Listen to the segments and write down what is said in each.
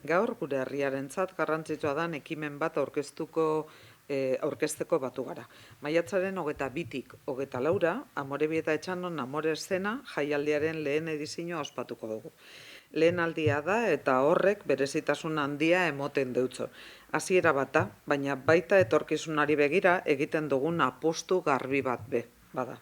Gaur gure herriarentzat garrantzitsua den ekimen bat aurkezteko batu gara. Maiatzaren 22tik 24ra, Amorebieta Etxanon Amore Eszena jaialdiaren lehen edizioa ospatuko dugu. Lehen aldia da eta horrek berezitasun handia emoten deutso. Hasiera bat da, baina baita etorkizunari begira egiten dugun apustu garbi bat bada.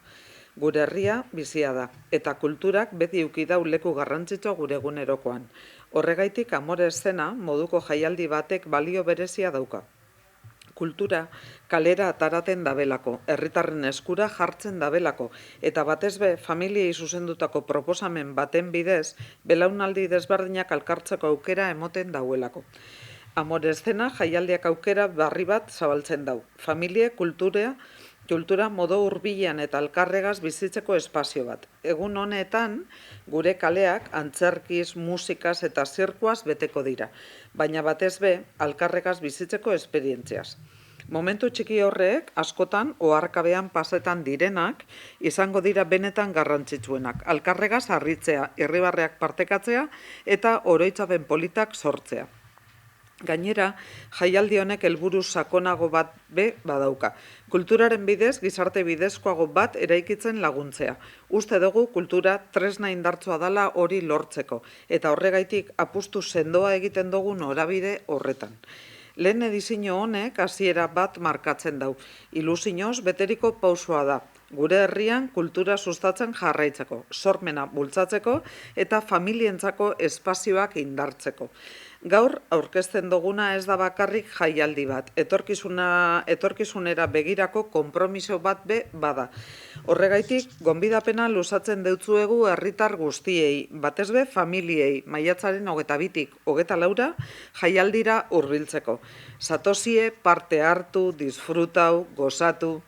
Gure herria bizia da, eta kulturak beti eduki dau leku garrantzitsua gure egunerokoan. Horregaitik Amore Eszena moduko jaialdi batek balio berezia dauka. Kultura kalera ataraten dabelako, herritarren eskura jartzen dabelako, eta batez be familiei zuzendutako proposamen baten bidez, belaunaldi desberdinak elkartzeko aukera emoten dauelako. Amore Eszena jaialdiak aukera berri bat zabaltzen dau. Familie, kultura modu hurbilean eta elkarregaz bizitzeko espazio bat. Egun honetan, gure kaleak antzerkiz, musikaz eta zirkuaz beteko dira, baina batez be, elkarregaz bizitzeko esperientziaz. Momentu txiki horrek, askotan, oharkabean pasetan direnak, izango dira benetan garrantzitsuenak. Elkarregaz harritzea, irribarreak partekatzea eta oroitzapen politak sortzea. Gainera, jaialdi honek helburu sakonago bat badauka. Kulturaren bidez, gizarte bidezkoago bat eraikitzen laguntzea. Uste dugu kultura tresna indartsua dela hori lortzeko, eta horregaitik apustu sendoa egiten dugu norabide horretan. Lehen edizio honek hasiera bat markatzen dau. Ilusioz beteriko pausua da. Gure herrian kultura sustatzen jarraitzeko, sormena bultzatzeko eta familientzako espazioak indartzeko. Gaur aurkezten duguna ez da bakarrik jaialdi bat, etorkizunera begirako konpromiso bat bada. Horregaitik, gonbidapena luzatzen deutzuegu herritar guztiei, batez be familiei, maiatzaren 22tik 24ra jaialdira hurbiltzeko. Satozie parte hartu, disfrutau, gozatu,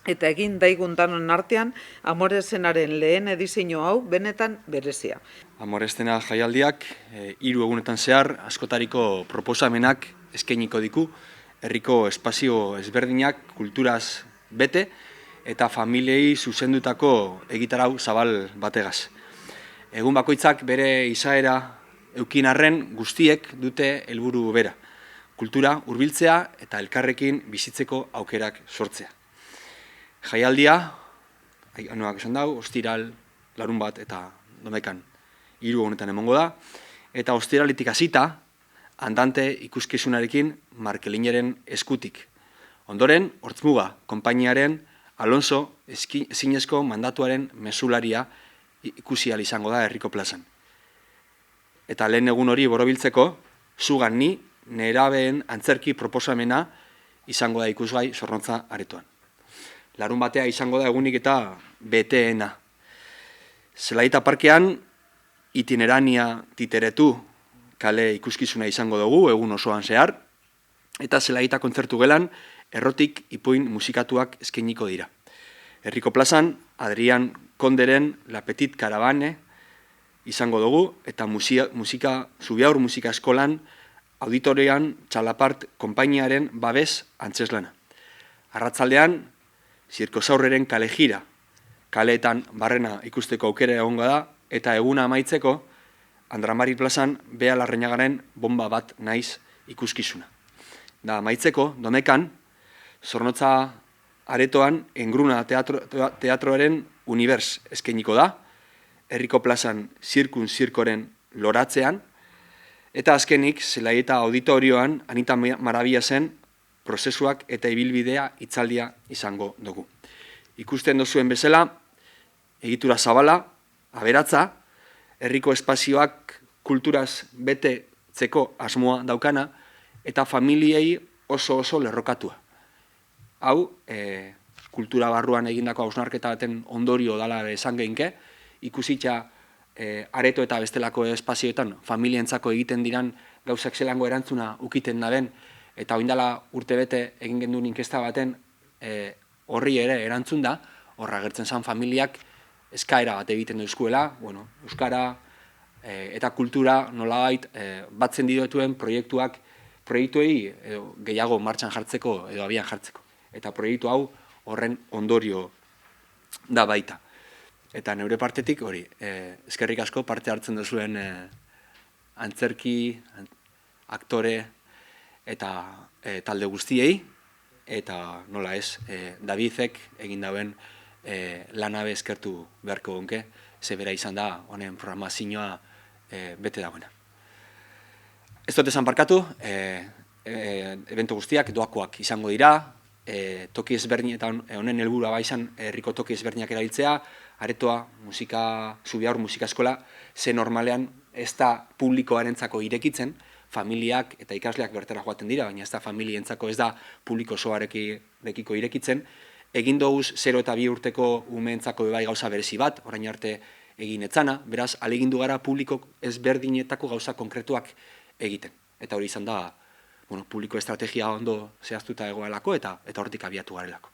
eta egin daigun danon artean, Amore Eszenaren lehen edizio hau benetan berezia. Amore Eszena jaialdiak 3 egunetan zehar askotariko proposamenak eskainiko diku, herriko espazio ezberdinak kulturaz bete eta familiei zuzendutako egitarau zabal bategaz. Egun bakoitzak bere izaera eukin arren guztiek dute helburu bera, kultura hurbiltzea eta elkarrekin bizitzeko aukerak sortzea. Jaialdia, anuak esan dau, ostiral, larunbat eta domekan 3 egunetan emongo da, eta ostiraletik hasita, andante ikuskizunarekin Markelineren eskutik. Ondoren, Hortzmuga konpainiaren Alonso ezinezko mandatuaren mesularia ikusi ahal izango da herriko plazan. Eta lehen egun hori borobiltzeko, zugan ni nerabeen antzerki proposamena izango da ikusgai Zornotza aretoan. Larun batea izango da egunik eta beteena. Zelaita parkean, itinerania titeretu kale ikuskizuna izango dugu egun osoan zehar, eta Zelaita kontzertu gelan errotik ipuin musikatuak eskainiko dira. Herriko plazan, Adrian Konderen La Petit Caravane izango dugu, eta Zubiaur musika eskolan auditorean Txalapart konpainiaren babes antzeslana. Arratzaldean, Zirkosaurreren kale jira, kaleetan barrena ikusteko aukera egongo da, eta eguna amaitzeko, Andramari plazan Bea Larrañagaren bomba bat naiz ikuskizuna. Da amaitzeko, Domekan, Zornotza aretoan Engruna teatroaren univers eskainiko da, herriko plazan zirkoren loratzean, eta azkenik Zelaita auditorioan Anita Marabiasen prozesuak eta ibilbidea hitzaldia izango dugu. Ikusten duzuen bezala, egitura zabala, aberatza, herriko espazioak kulturaz betetzeko asmoa daukana, eta familiei oso lerrokatua. Hau, kultura barruan egindako hausnarketa baten ondorio dala esan geinke, ikusitza areto eta bestelako espazioetan familientzako egiten diran gauzak zelango erantzuna ukiten daben, eta oindala urtebete egin genduen inkesta baten horri ere erantzun da, horra gertzen zan familiak eskaera bat egiten duzkuela, euskara eta kultura nolabait batzen dituen proiektuei gehiago martxan jartzeko edo abian jartzeko. Eta proiektu hau horren ondorio da baita. Eta neure partetik hori, eskerrik asko parte hartzen duzuen antzerki aktore eta talde guztiei, eta nola ez, Davidek egin dauen lanabe eskertu beharko gonke, ze bera izan da honen programazioa bete dagoena. Ez dut esan barkatu, evento guztiak doakoak izango dira, toki ezberdinetan, honen helburua bai izan herriko toki ezberdinak erabiltzea, aretoa, musika, Zubiaur musika eskola, ze normalean ez da publikoarentzako irekitzen, familiak eta ikasleak bertara joaten dira, baina ez da familientzako ez da publiko osoarekiko irekitzen. Egin doguz 0 eta 2 urteko umeentzako bai gauza berezi bat, orain arte egin etzana, beraz, alegindu gara publiko ezberdinetako gauza konkretuak egiten. Eta hori izan da, publiko estrategia ondo zehaztuta egoelako eta hortik abiatu garelako.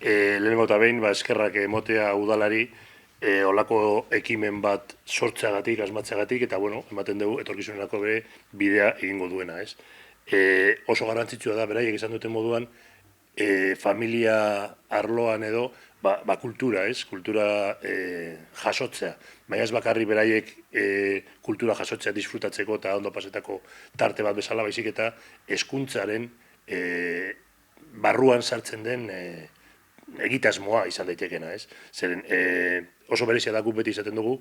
Lehenengo eta behin, eskerrak emotea udalari, olako ekimen bat sortzeagatik, asmatzeagatik, eta ematen dugu etorkizunerako bere bidea egingo duena, ez? Oso garrantzitsua da, beraiek esan duten moduan, familia arloan edo, kultura, ez? Kultura jasotzea. Baina ez bakarri beraiek kultura jasotzea disfrutatzeko eta ondo pasetako tarte bat bezala, baizik eta hezkuntzaren barruan sartzen den egitasmoa izan daitekena, ez? Zeren oso berezia da guk beti izaten dugu,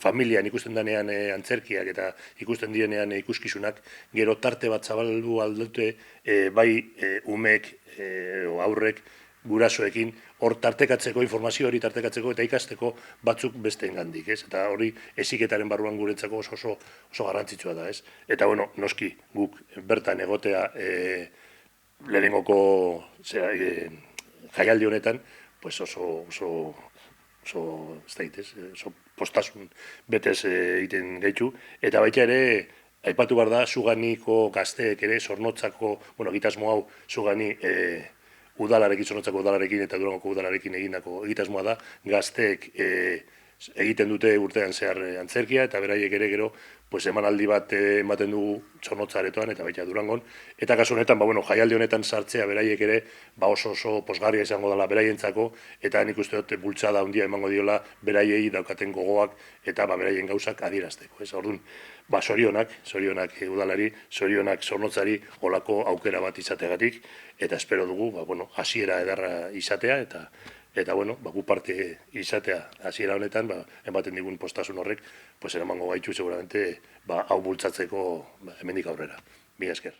familian ikusten denean antzerkiak eta ikusten dienean ikuskizunak, gero tarte bat zabaldu aldute bai umek o aurrek gurasoekin hor tartekatzeko, informazio hori tartekatzeko eta ikasteko batzuk besteengandik, ez? Eta hori heziketaren barruan guretzako oso garrantzitsua da, ez? Eta noski guk bertan egotea lehenengoko jaialdi honetan, oso postasun betez egiten gaitu, eta baita ere, aipatu behar da, Zuganiko gazteek ere, Zornotzako, egitasmo hau Zugani udalarekin, Zornotzako udalarekin eta Durangoko udalarekin egindako egitasmoa da, gazteek egiten dute urtean zehar antzerkia, eta beraiek ere gero emanaldi bat ematen dugu Zornotzaretoan eta baita Durangon, eta kasu honetan, jaialdi honetan sartzea beraiek ere oso posgarria izango dela beraientzako, eta nik uste dut bultzada handia emango diola beraiei daukaten gogoak eta beraien gauzak adierazteko. Orduan, zorionak udalari, zorionak Zornotzari olako aukera bat izateagatik, eta espero dugu, hasiera edarra izatea, eta gu parte izatea hasiera honetan, ematen digun postasun horrek, eramango gaitu seguramente hau bultzatzeko hemendik aurrera. Mila esker.